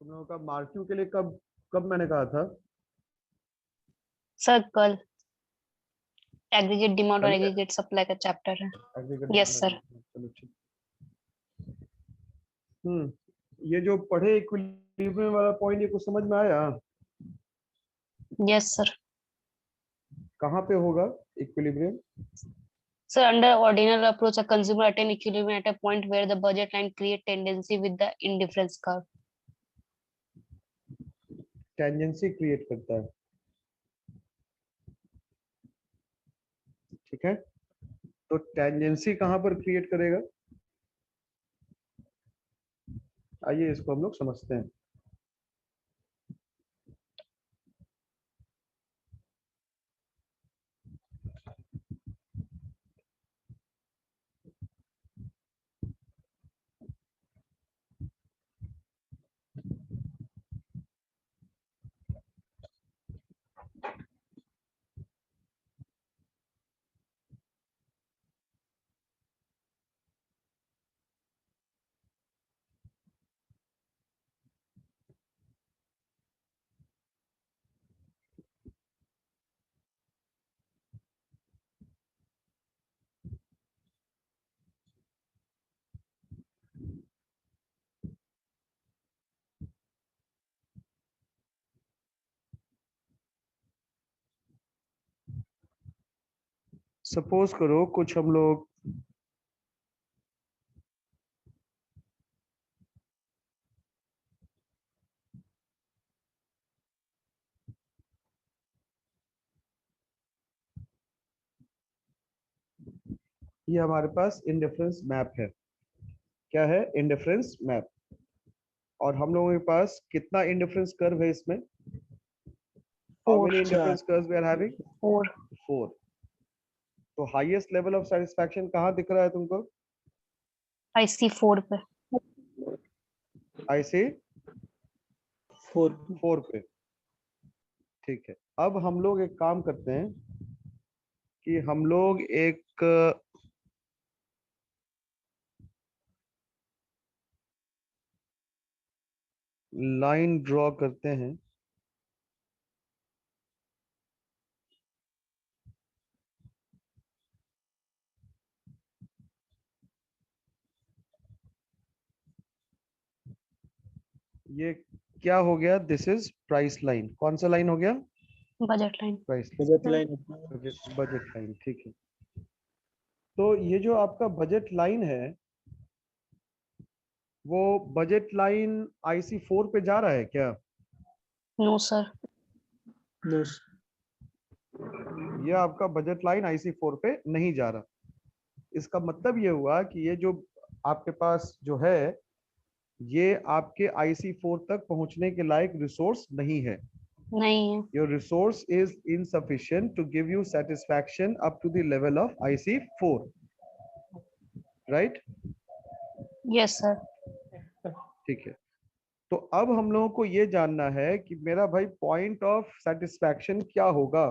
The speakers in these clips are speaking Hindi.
तुम लोगों का मार्क्यू के लिए कब कब मैंने कहा था? सर कल एग्रीगेट डिमांड और कल एग्रीगेट सप्लाई का चैप्टर है। Aggregate yes sir. चलो ठीक। ये जो पढ़े इक्विलिब्रियम वाला पॉइंट, ये कुछ समझ में आया? Yes sir. कहाँ पे होगा equilibrium? Sir, under ordinal approach, a consumer attain equilibrium at a point where the budget line create tendency with the indifference curve. Tangency create करता है, ठीक है। तो टेंजेंसी कहाँ पर क्रिएट करेगा? आइए इसको हम लोग समझते हैं। सपोज करो कुछ हम लोग ये हमारे पास इंडिफरेंस मैप है। क्या है? Indifference map. और हम लोगों के पास कितना इंडिफरेंस कर्व है इसमें? How Four. Many indifference curves we are having? Four. 4। तो हाईएस्ट लेवल ऑफ सेटिस्फैक्शन कहाँ दिख रहा है तुमको? I see four पे। आई सी 4 4 पे। ठीक है, अब हम लोग एक काम करते हैं कि हम लोग एक लाइन ड्रॉ करते हैं। ये क्या हो गया? This is price line. कौन सा लाइन हो गया? Budget line. Price budget line budget line, ठीक है। तो ये जो आपका बजट लाइन है, वो बजट लाइन आईसी 4 पे जा रहा है क्या? No sir. नो ये आपका बजट लाइन आईसी 4 पे नहीं जा रहा। इसका मतलब ये हुआ कि ये जो आपके पास जो है, ये आपके आईसी 4 तक पहुंचने के लायक रिसोर्स नहीं है। नहीं है। Your resource is insufficient to give you satisfaction up to the level of IC4, right? Yes sir. ठीक है। तो अब हम लोगों को ये जानना है कि मेरा भाई पॉइंट ऑफ सेटिस्फैक्शन क्या होगा,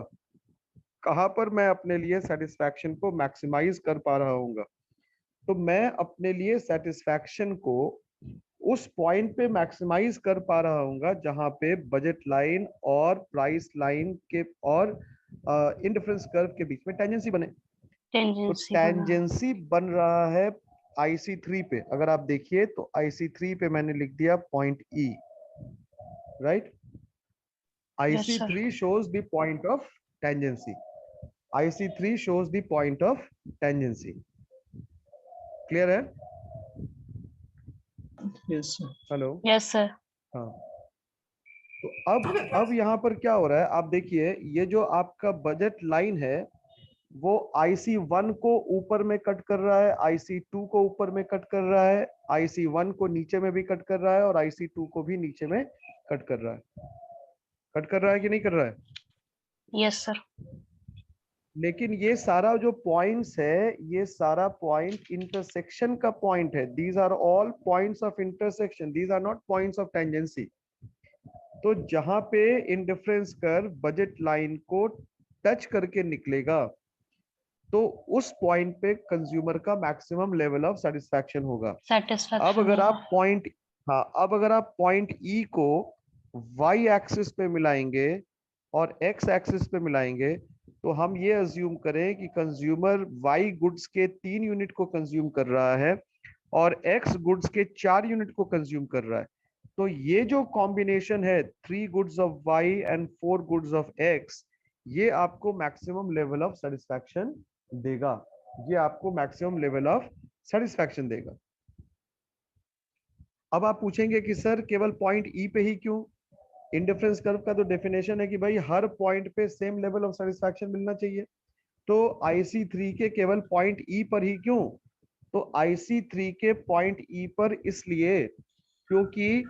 कहां पर मैं अपने लिए सेटिस्फैक्शन को मैक्सिमाइज कर पा रहा हूँगा। तो मैं अपने लिए सेटिस्फैक्शन को उस पॉइंट पे मैक्सिमाइज कर पा रहा हूँगा जहां पे बजट लाइन और प्राइस लाइन के और इंडिफरेंस कर्व के बीच में टेंजेंसी बने। तो टेंजेंसी टेंजेंसी बन रहा है IC3 पे। अगर आप देखिए तो IC3 पे मैंने लिख दिया point E, right. IC3 shows the point of tangency. IC3 shows the point of tangency. Clear है? Yes sir hello. Yes sir. हाँ, तो अब यहाँ पर क्या हो रहा है, आप देखिए ये जो आपका बजट लाइन है वो IC1 को ऊपर में कट कर रहा है, IC2 को ऊपर में कट कर रहा है, IC1 को नीचे में भी कट कर रहा है और IC2 को भी नीचे में कट कर रहा है। कट कर रहा है कि नहीं कर रहा है? Yes sir. लेकिन ये सारा जो पॉइंट्स है, ये सारा पॉइंट इंटरसेक्शन का पॉइंट है। These are all points of intersection, these are not points of tangency. तो जहां पे इंडिफरेंस कर्व बजट लाइन को टच करके निकलेगा, तो उस पॉइंट पे कंज्यूमर का मैक्सिमम लेवल ऑफ सेटिस्फैक्शन होगा। अब सेटिस्फैक्शन अगर आप पॉइंट हाँ, अब अगर आप पॉइंट ई को वाई एक्सिस पे मिलाएंगे और एक्स एक्सिस पे मिलाएंगे तो हम ये अज्यूम करें कि कंज्यूमर वाई गुड्स के 3 यूनिट को कंज्यूम कर रहा है और एक्स गुड्स के 4 यूनिट को कंज्यूम कर रहा है। तो ये जो कॉम्बिनेशन है 3 goods of Y and 4 goods of X, ये आपको मैक्सिमम लेवल ऑफ सेटिस्फैक्शन देगा। ये आपको मैक्सिमम लेवल ऑफ सेटिस्फैक्शन देगा। अब आप पूछेंगे कि सर केवल पॉइंट ई पे ही क्यों? इंडिफरेंस कर्व का तो डेफिनेशन है कि भाई हर पॉइंट पे सेम लेवल ऑफ सेटिस्फैक्शन मिलना चाहिए। तो IC3 के केवल पॉइंट ई पर ही क्यों? तो IC3 के पॉइंट ई पर इसलिए क्योंकि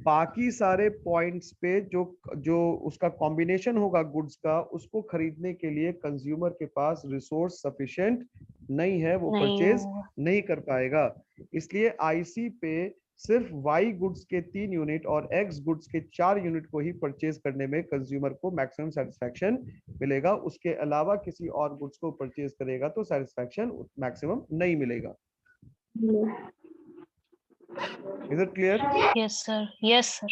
बाकी सारे पॉइंट्स पे जो जो उसका कॉम्बिनेशन होगा गुड्स का, उसको खरीदने के लिए कंज्यूमर के पास रिसोर्स सफिशिएंट नहीं है, वो नहीं परचेज होगा। नहीं कर पाएगा। इसलिए IC पे सिर्फ Y गुड्स के 3 यूनिट और X गुड्स के 4 यूनिट को ही परचेज करने में कंज्यूमर को मैक्सिमम सेटिस्फैक्शन मिलेगा। उसके अलावा किसी और गुड्स को परचेज करेगा तो सेटिस्फैक्शन मैक्सिमम नहीं मिलेगा। Is it clear? Yes, sir. Yes, sir.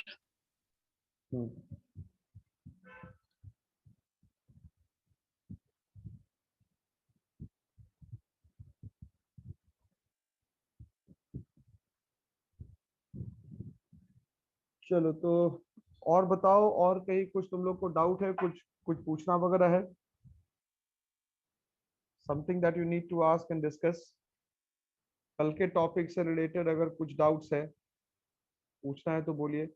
चलो तो और बताओ, और कहीं कुछ तुम लोग को डाउट है, कुछ कुछ पूछना वगैरह है? Something that you need to ask and discuss. कल के टॉपिक से रिलेटेड अगर कुछ डाउट्स है, पूछना है तो बोलिए।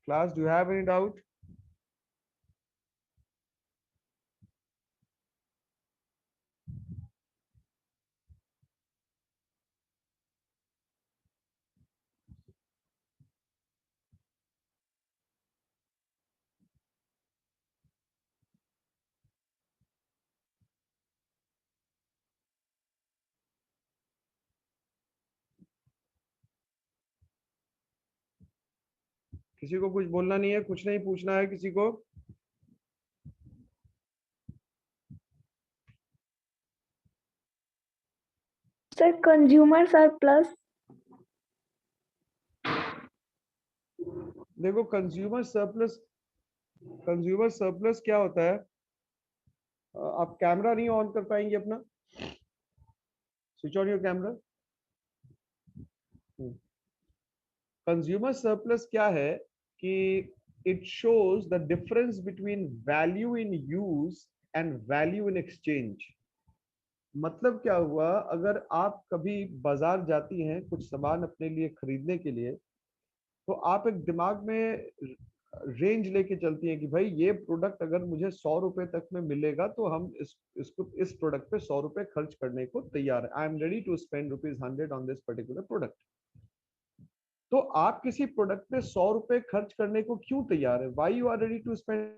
Class, do you have any doubt? किसी को कुछ बोलना नहीं है, कुछ नहीं पूछना है किसी को? Sir, consumer surplus. देखो, कंज्यूमर सरप्लस क्या होता है? आप कैमरा नहीं ऑन कर पाएंगे अपना? Switch on your camera. Consumer surplus क्या है कि it shows the difference between value in use and value in exchange. मतलब क्या हुआ, अगर आप कभी बाजार जाती हैं कुछ सामान अपने लिए खरीदने के लिए, तो आप एक दिमाग में रेंज लेके चलती हैं कि भाई ये प्रोडक्ट अगर मुझे 100 रुपए तक में मिलेगा तो हम इसको इस प्रोडक्ट पे 100 रुपए खर्च करने को तैयार है। I am ready to spend ₹100 on this particular product. तो आप किसी प्रोडक्ट पे 100 रुपए खर्च करने को क्यों तैयार है? Why you are ready to spend?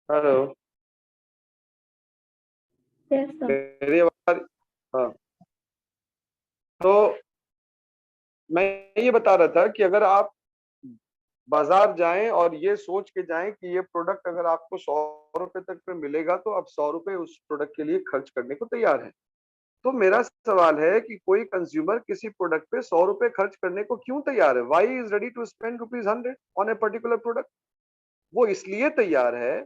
Hello, Yes, sir. मेरी आवाज? हाँ, तो मैं ये बता रहा था कि अगर आप बाजार जाएं और ये सोच के जाएं कि ये प्रोडक्ट अगर आपको 100 रुपए तक में मिलेगा तो आप 100 रुपए उस प्रोडक्ट के लिए खर्च करने को तैयार हैं। तो मेरा सवाल है कि कोई कंज्यूमर किसी प्रोडक्ट पे 100 रुपए खर्च करने को क्यों तैयार है? Why is ready to spend ₹100 on a particular product? वो इसलिए तैयार है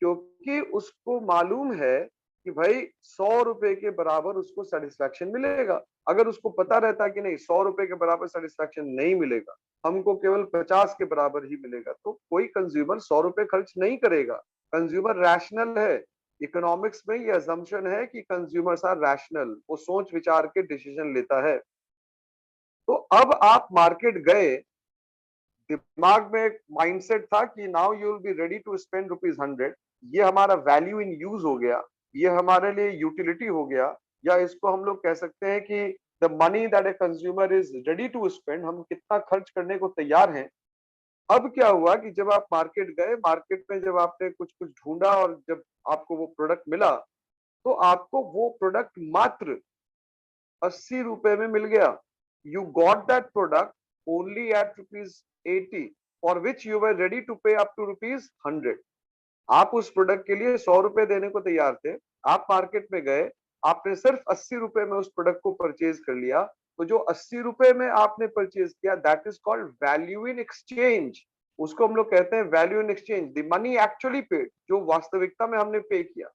क्योंकि उसको मालूम है कि भाई 100 रुपए के बराबर उसको सेटिस्फैक्शन मिलेगा। अगर उसको पता रहता कि नहीं 100 रुपए के बराबर सेटिस्फैक्शन नहीं मिलेगा, हमको केवल 50 के बराबर ही मिलेगा, तो कोई कंज्यूमर 100 रुपए खर्च नहीं करेगा। कंज्यूमर रैशनल है। इकोनॉमिक्स में ये अजम्पशन है कि कंज्यूमर्स आर रैशनल, वो सोच विचार के डिसीजन लेता है। तो अब आप मार्केट गए, दिमाग में एक माइंडसेट था कि now you will be ready to spend ₹100, ये हमारा वैल्यू इन यूज हो गया, ये हमारे लिए यूटिलिटी हो गया, या इसको हम लोग कह सकते हैं कि the money that a consumer is ready to spend, हम कितना खर्च करने को तैयार हैं। अब क्या हुआ कि जब आप मार्केट गए, मार्केट में जब आपने कुछ कुछ ढूंढा और जब आपको वो प्रोडक्ट मिला, तो आपको वो प्रोडक्ट मात्र 80 रुपए में मिल गया। You got that product only at ₹80 for which you were ready to pay up to ₹100। आप उस प्रोडक्ट के लिए 100 रुपए देने को तैयार थे, आप मार्केट में गए, आपने सिर्फ 80 रुपए में उस प्रोडक्ट को परचेज कर लिया। तो जो 80 रुपए में आपने परचेज किया, that is called value in exchange. उसको हम लोग कहते हैं value in exchange, the money actually paid, जो वास्तविकता में हमने पे किया।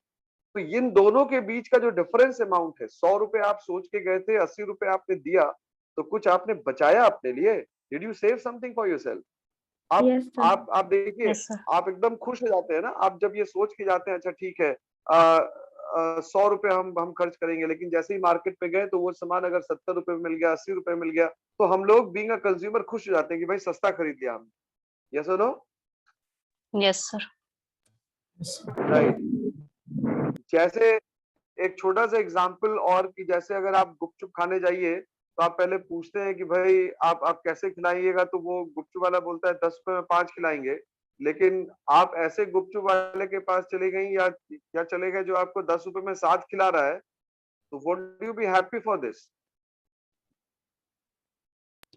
तो इन दोनों के बीच का जो डिफरेंस अमाउंट है, 100 रुपए आप सोच के गए थे, 80 रुपए आपने दिया, तो कुछ आपने बचाया अपने लिए। Did you save something for yourself? आप Yes, sir. आप देखिए, Yes, sir. आप एकदम खुश हो जाते हैं ना, आप जब ये सोच के जाते हैं, अच्छा ठीक है, 100 रुपए हम खर्च करेंगे, लेकिन जैसे ही मार्केट पे गए तो वो सामान अगर 70 रुपए में मिल गया, 80 रुपए मिल गया, तो हम लोग बीइंग अ कंज्यूमर खुश हो जाते हैं कि भाई सस्ता खरीद लिया हमने। यस और no? Yes, sir. Yes, sir. Right. जैसे एक छोटा सा एग्जांपल और, कि जैसे अगर आप गुपचुप खाने जाइए, तो आप पहले पूछते हैं कि भाई आप कैसे खिलाइएगा, तो वो गुपचुप वाला बोलता है 10 रुपए में 5 खिलाएंगे। लेकिन आप ऐसे गुपचुप वाले के पास चले गई, या चले गए जो आपको 10 रुपए में 7 खिला रहा है, तो would you be happy for this?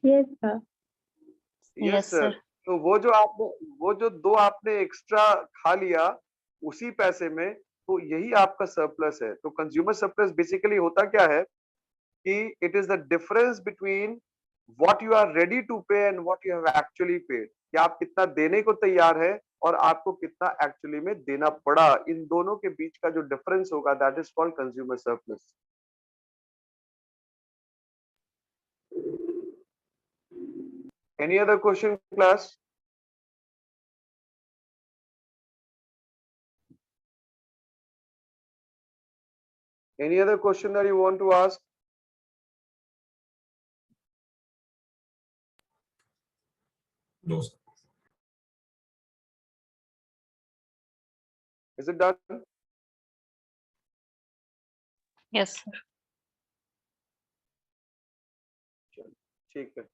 Yes, sir. Yes Yes, sir. sir. तो वो जो दो आपने एक्स्ट्रा खा लिया उसी पैसे में, तो यही आपका सरप्लस है। तो कंज्यूमर सरप्लस बेसिकली होता क्या है कि it is the difference between what you are ready to pay and what you have actually paid, कि आप कितना देने को तैयार है और आपको कितना एक्चुअली में देना पड़ा। इन दोनों के बीच का जो डिफरेंस होगा, that is called consumer surplus. Any other question class? Any other question that you want to ask? No, sir. Is it done? Yes, sir. ठीक है।